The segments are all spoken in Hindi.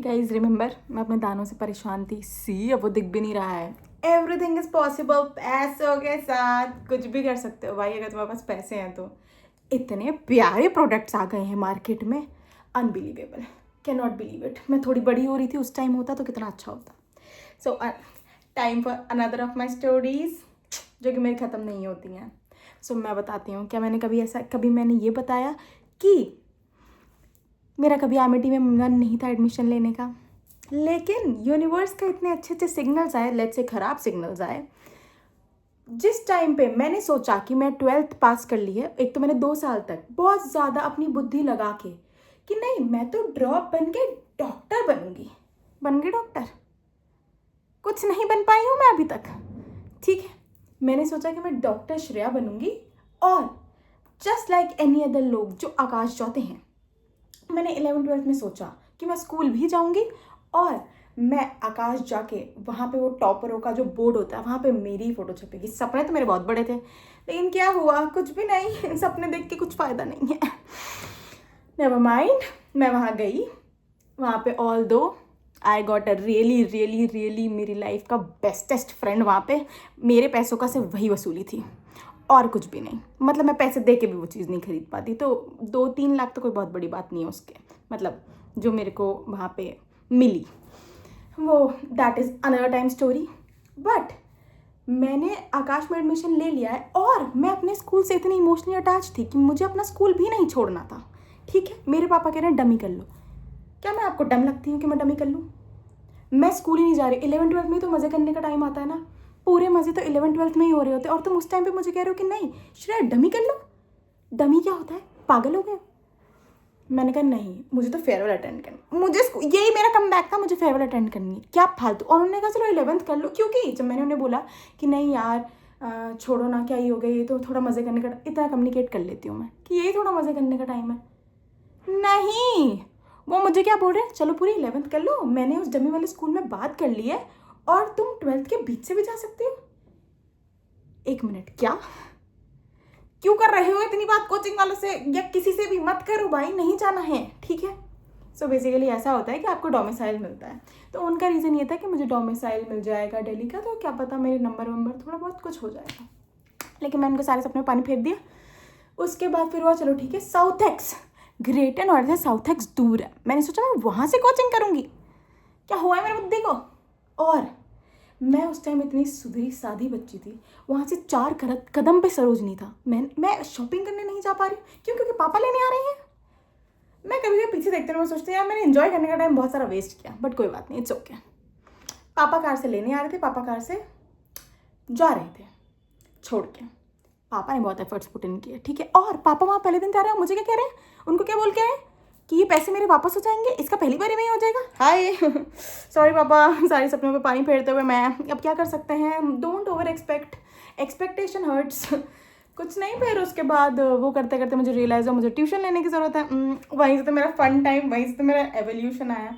गाइज रिमेंबर, मैं अपने दानों से परेशान थी। सी अब वो दिख भी नहीं रहा है। Everything is possible. पैसों के साथ कुछ भी कर सकते हो भाई, अगर तुम्हारे पास पैसे हैं तो। इतने प्यारे प्रोडक्ट्स आ गए हैं मार्केट में, unbelievable, can not believe it. मैं थोड़ी बड़ी हो रही थी उस टाइम, होता तो कितना अच्छा होता। सो time for another of my stories, जो कि मेरी ख़त्म नहीं होती हैं। सो मैं बताती हूँ, क्या मैंने कभी मैंने ये बताया कि मेरा कभी एमिटी में मन नहीं था एडमिशन लेने का, लेकिन यूनिवर्स का इतने अच्छे अच्छे सिग्नल्स आए, लेट्स से ख़राब सिग्नल्स आए। जिस टाइम पे मैंने सोचा कि मैं 12th पास कर ली है, एक तो मैंने 2 साल तक बहुत ज़्यादा अपनी बुद्धि लगा के कि नहीं, मैं तो ड्रॉप बन के डॉक्टर बनूंगी। बन गई डॉक्टर, कुछ नहीं बन पाई हूँ मैं अभी तक। ठीक है, मैंने सोचा कि मैं डॉक्टर श्रेया बनूंगी, और जस्ट लाइक एनी अदर लोग जो आकाश चाहते हैं, मैंने 11th-12th में सोचा कि मैं स्कूल भी जाऊंगी और मैं आकाश जाके वहाँ पे वो टॉपरों का जो बोर्ड होता है वहाँ पे मेरी ही फ़ोटो छपेगी। सपने तो मेरे बहुत बड़े थे, लेकिन क्या हुआ, कुछ भी नहीं। सपने देख के कुछ फ़ायदा नहीं है। नेवर माइंड, मैं वहाँ गई। वहाँ पे ऑल दो I got a really really really मेरी लाइफ का बेस्टेस्ट फ्रेंड, वहाँ पे मेरे पैसों का सिर्फ वही वसूली थी और कुछ भी नहीं। मतलब मैं पैसे दे के भी वो चीज़ नहीं खरीद पाती, तो 2-3 लाख तो कोई बहुत बड़ी बात नहीं है उसके, मतलब जो मेरे को वहाँ पे मिली वो, that is another time story. But मैंने आकाश में एडमिशन ले लिया है और मैं अपने स्कूल से इतनी इमोशनली अटैच थी कि मुझे अपना स्कूल भी नहीं छोड़ना था। ठीक है, मेरे पापा कह रहे हैं डमी कर लो। क्या मैं आपको डम लगती हूँ कि मैं डमी कर लूँ? मैं स्कूल ही नहीं जा रही। 11th-12th में तो मज़े करने का टाइम आता है ना, पूरे मज़े तो 11th-12th में ही हो रहे होते, और तुम उस टाइम पे मुझे कह रहे हो कि नहीं श्रेया डमी कर लो। डमी क्या होता है, पागल हो गए? मैंने कहा नहीं, मुझे तो फेयरवेल अटेंड करनी, मुझे यही मेरा कम बैक था, मुझे फेयरवेल अटेंड करनी है, क्या फालतू। और उन्होंने कहा चलो 11th कर लो, क्योंकि जब मैंने उन्हें बोला कि नहीं यार छोड़ो ना, क्या ही हो गया, ये तो थोड़ा मज़े करने का, इतना कम्युनिकेट कर लेती हूँ मैं कि यही थोड़ा मज़े करने का टाइम है। नहीं, वो मुझे क्या बोल रहे हैं, चलो पूरी 11th कर लो, मैंने उस डमी वाले स्कूल में बात कर ली है और तुम 12th के बीच से भी जा सकती हो। 1 मिनट, क्या क्यों कर रहे हो इतनी बात कोचिंग वालों से या किसी से भी? मत करो भाई, नहीं जाना है, ठीक है। सो बेसिकली ऐसा होता है कि आपको डोमिसाइल मिलता है, तो उनका रीज़न ये था कि मुझे डोमिसाइल मिल जाएगा दिल्ली का, तो क्या पता मेरे नंबर वंबर थोड़ा बहुत कुछ हो जाएगा। लेकिन मैंने उनके सारे सपने पानी फेर दिया। उसके बाद फिर हुआ चलो ठीक है, साउथ एक्स, ग्रेटर नॉइडा से साउथ एक्स दूर है। मैंने सोचा मैं वहाँ से कोचिंग करूँगी, क्या हुआ है मेरे बुद्धि को। और मैं उस टाइम इतनी सुधरी सादी बच्ची थी, वहाँ से 4 कदम पे सरोजनी था। मैं शॉपिंग करने नहीं जा पा रही, क्यों? क्योंकि पापा लेने आ रहे हैं। मैं कभी कभी पीछे देखते रहा, मैं सोचती यार मैंने एंजॉय करने का टाइम बहुत सारा वेस्ट किया, बट कोई बात नहीं, इट्स ओके। पापा कार से लेने आ रहे थे, पापा कार से जा रहे थे छोड़ के। पापा ने बहुत एफर्ट्स पुट इन किए, ठीक है। और पापा वहाँ पहले दिन जा रहे हैं, मुझे क्या कह रहे हैं, उनको क्या बोल के आए कि ये पैसे मेरे वापस हो जाएंगे, इसका पहली बार में ही हो जाएगा। हाय सॉरी पापा, सारे सपनों पे पानी फेरते हुए मैं, अब क्या कर सकते हैं। Don't over expect, expectation hurts. कुछ नहीं, फिर उसके बाद वो करते करते मुझे रियलाइज़ हुआ मुझे ट्यूशन लेने की ज़रूरत है। वहीं से तो मेरा फन टाइम, वहीं से तो मेरा एवोल्यूशन आया।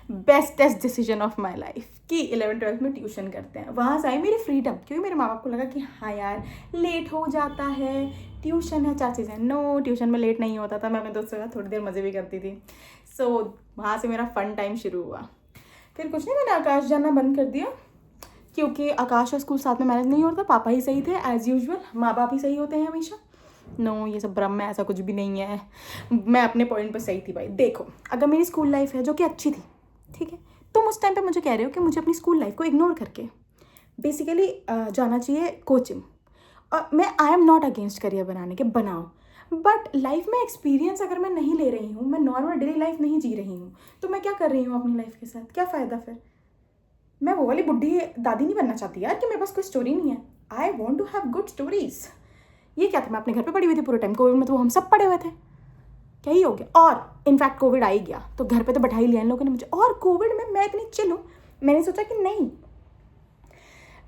Bestest decision of my life कि 11th-12th में ट्यूशन करते हैं। वहाँ से आई मेरी फ्रीडम, क्योंकि मेरे माँ बाप को लगा कि हाँ यार लेट हो जाता है, ट्यूशन है, 4 चीज़ें। नो, ट्यूशन में लेट नहीं होता था, मैं अपने दोस्तों के साथ थोड़ी देर मज़े भी करती थी। सो वहाँ से मेरा फ़न टाइम शुरू हुआ। फिर कुछ नहीं, मैंने आकाश जाना बंद कर दिया, क्योंकि आकाश और स्कूल साथ में मैनेज नहीं होता। पापा ही सही थे एज़ यूजुअल, माँ बाप ही सही होते हैं हमेशा। नो, ये सब भ्रम है, ऐसा कुछ भी नहीं है। मैं अपने पॉइंट पर सही थी भाई। देखो, अगर मेरी स्कूल लाइफ है जो कि अच्छी थी, ठीक है, तुम उस टाइम पे मुझे कह रहे हो कि मुझे अपनी स्कूल लाइफ को इग्नोर करके बेसिकली जाना चाहिए कोचिंग। और मैं I am not against career बनाने के, बनाओ, बट लाइफ में एक्सपीरियंस अगर मैं नहीं ले रही हूँ, मैं नॉर्मल डेली लाइफ नहीं जी रही हूँ, तो मैं क्या कर रही हूँ अपनी लाइफ के साथ, क्या फ़ायदा फिर। मैं वो वाली बुढ़ी दादी नहीं बनना चाहती यार कि मेरे पास कोई स्टोरी नहीं है। I want to have good stories. ये क्या था, मैं अपने घर पे पड़ी हुई थी पूरे टाइम। कोविड में तो हम सब पड़े हुए थे, क्या ही हो गया। और इनफैक्ट कोविड आ ही गया तो घर पे तो बैठा ही लिया इन लोगों ने मुझे। और कोविड में मैं इतनी चिल हूँ, मैंने सोचा कि नहीं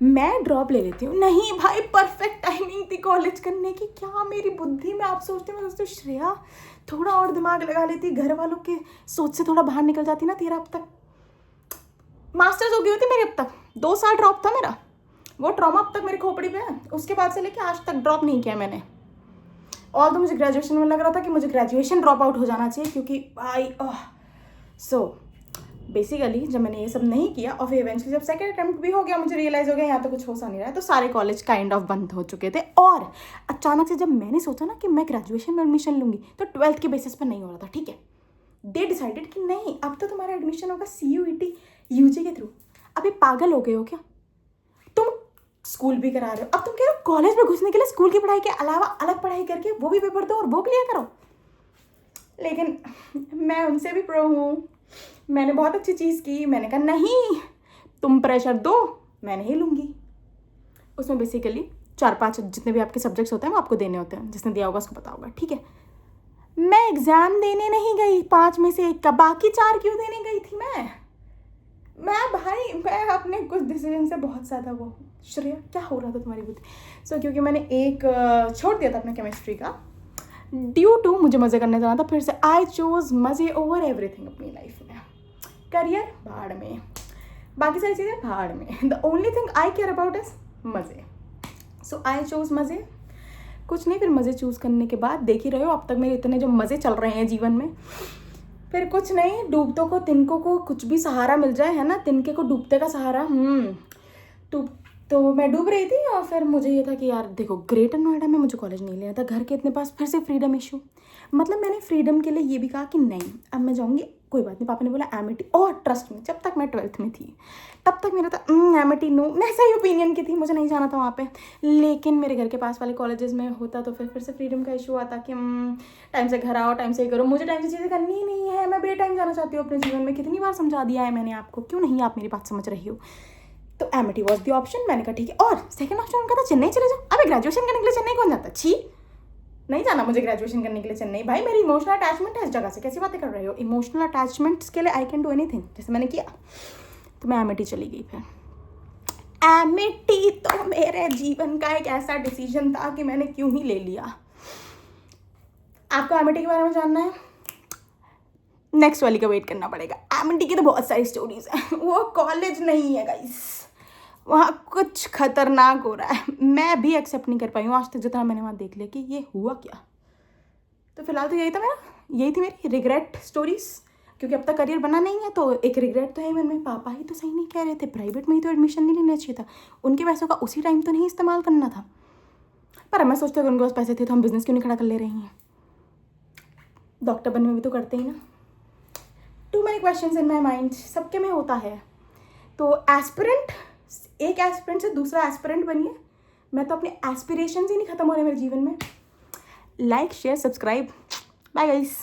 मैं ड्रॉप ले लेती हूँ। नहीं भाई, परफेक्ट टाइमिंग थी कॉलेज करने की। क्या मेरी बुद्धि में आप सोचते, मैं सोचती हूँ श्रेया थोड़ा और दिमाग लगा लेती, घर वालों के सोच से थोड़ा बाहर निकल जाती ना, तेरा अब तक मास्टर्स हो गई होती मेरी। अब तक 2 साल ड्रॉप था मेरा, वो ट्रॉमा अब तक मेरी खोपड़ी पे है। उसके बाद से लेके आज तक ड्रॉप नहीं किया मैंने। और तो मुझे ग्रेजुएशन में लग रहा था कि मुझे ग्रेजुएशन ड्रॉप आउट हो जाना चाहिए, क्योंकि भाई सो बेसिकली जब मैंने ये सब नहीं किया और फिर इवेंचुअली जब सेकंड अटेम्प्ट भी हो गया, मुझे रियलाइज़ हो गया यहाँ तो कुछ हो सा नहीं रहा है, तो सारे कॉलेज काइंड ऑफ बंद हो चुके थे। और अचानक से जब मैंने सोचा ना कि मैं ग्रेजुएशन में एडमिशन लूँगी, तो 12th के बेसिस पर नहीं हो रहा था, ठीक है। दे डिसाइडेड कि नहीं, अब तो तुम्हारा एडमिशन होगा CUET UG के थ्रू। अभी पागल हो गए हो क्या? तुम स्कूल भी करा रहे हो, अब तुम कह रहे हो कॉलेज में घुसने के लिए स्कूल की पढ़ाई के अलावा अलग पढ़ाई करके वो भी पेपर दो और वो क्लियर करो। लेकिन मैं उनसे भी प्रो हूँ, मैंने बहुत अच्छी चीज़ की। मैंने कहा नहीं, तुम प्रेशर दो, मैं नहीं लूँगी। उसमें बेसिकली 4-5 जितने भी आपके सब्जेक्ट्स होते हैं वो आपको देने होते हैं, जिसने दिया होगा उसको पता होगा, ठीक है। मैं एग्ज़ाम देने नहीं गई 5 में से 1 का, बाकी 4 क्यों देने गई थी मैं अपने कुछ डिसीजन से बहुत ज़्यादा वो श्रेया क्या हो रहा था तुम्हारी बुद्धि। क्योंकि मैंने एक छोड़ दिया था अपने केमिस्ट्री का, ड्यू टू मुझे मज़े करने जाना था फिर से। आई चूज़ मज़े ओवर एवरीथिंग अपनी लाइफ में। करियर भाड़ में, बाकी सारी चीज़ें भाड़ में। The only thing I care about is मज़े। सो आई चूज़ मज़े, कुछ नहीं। फिर मज़े चूज़ करने के बाद देख ही रहे हो अब तक मेरे इतने जो मज़े चल रहे हैं जीवन में। फिर कुछ नहीं, डूबतों को तिनकों को कुछ भी सहारा मिल जाए, है ना, तिनके को डूबते का सहारा। तो मैं डूब रही थी और फिर मुझे ये था कि यार देखो, ग्रेटर नोएडा में मुझे कॉलेज नहीं लेना था, घर के इतने पास, फिर से फ्रीडम इशू। मतलब मैंने फ्रीडम के लिए ये भी कहा कि नहीं अब मैं जाऊँगी, कोई बात नहीं। पापा ने बोला एमिटी, और ट्रस्ट में जब तक मैं 12th में थी तब तक मेरा था एमिटी नो, मैं सही ओपिनियन की थी, मुझे नहीं जाना था वहाँ पे। लेकिन मेरे घर के पास वाले कॉलेजेस में होता तो फिर से फ्रीडम का इशू आता कि टाइम से घर आओ, टाइम से करो। मुझे टाइम से चीज़ें करनी ही नहीं है, मैं बे टाइम जाना चाहती हूँ अपने जीवन में। कितनी बार समझा दिया है मैंने आपको, क्यों नहीं आप मेरी बात समझ रही हो। तो एमिटी वॉज दी ऑप्शन। मैंने कहा ठीक है। और सेकंड ऑप्शन उनका था चेन्नई चले जाओ। अबे ग्रेजुएशन करने के लिए चेन्नई कौन जाता? छी, नहीं जाना मुझे ग्रेजुएशन करने के लिए चेन्नई। भाई मेरी इमोशनल अटैचमेंट है इस जगह से, कैसी बातें कर रहे हो। इमोशनल अटैचमेंट्स के लिए आई कैन डू एनीथिंग, जैसे मैंने किया। तो मैं एमिटी चली गई। फिर एमिटी तो मेरे जीवन का एक ऐसा डिसीजन था कि मैंने क्यों ही ले लिया। आपको एमिटी के बारे में जानना है, नेक्स्ट वाली का वेट करना पड़ेगा। एमिटी की तो बहुत सारी स्टोरीज हैं, वो कॉलेज नहीं है गाइस, वहाँ कुछ खतरनाक हो रहा है। मैं भी एक्सेप्ट नहीं कर पाई हूँ आज तक, जितना मैंने वहाँ देख लिया कि ये हुआ क्या। तो फिलहाल तो यही थी मेरी रिग्रेट स्टोरीज, क्योंकि अब तक करियर बना नहीं है तो एक रिग्रेट तो है मन में। पापा ही तो सही नहीं कह रहे थे, प्राइवेट में ही तो एडमिशन नहीं लेना चाहिए था, उनके पैसों का उसी टाइम तो नहीं इस्तेमाल करना था। पर मैं सोचती हूँ उनके पास पैसे थे तो हम बिजनेस क्यों नहीं खड़ा कर ले रही हैं। डॉक्टर बनने में भी तो करते ही ना। Too many questions in my mind, सबके में होता है। तो एस्पिरेंट, एक एस्पिरेंट से दूसरा एस्पिरेंट बनिए। मैं तो अपने एस्पिरेशंस ही नहीं खत्म हो रहे मेरे जीवन में। Like share subscribe, bye guys.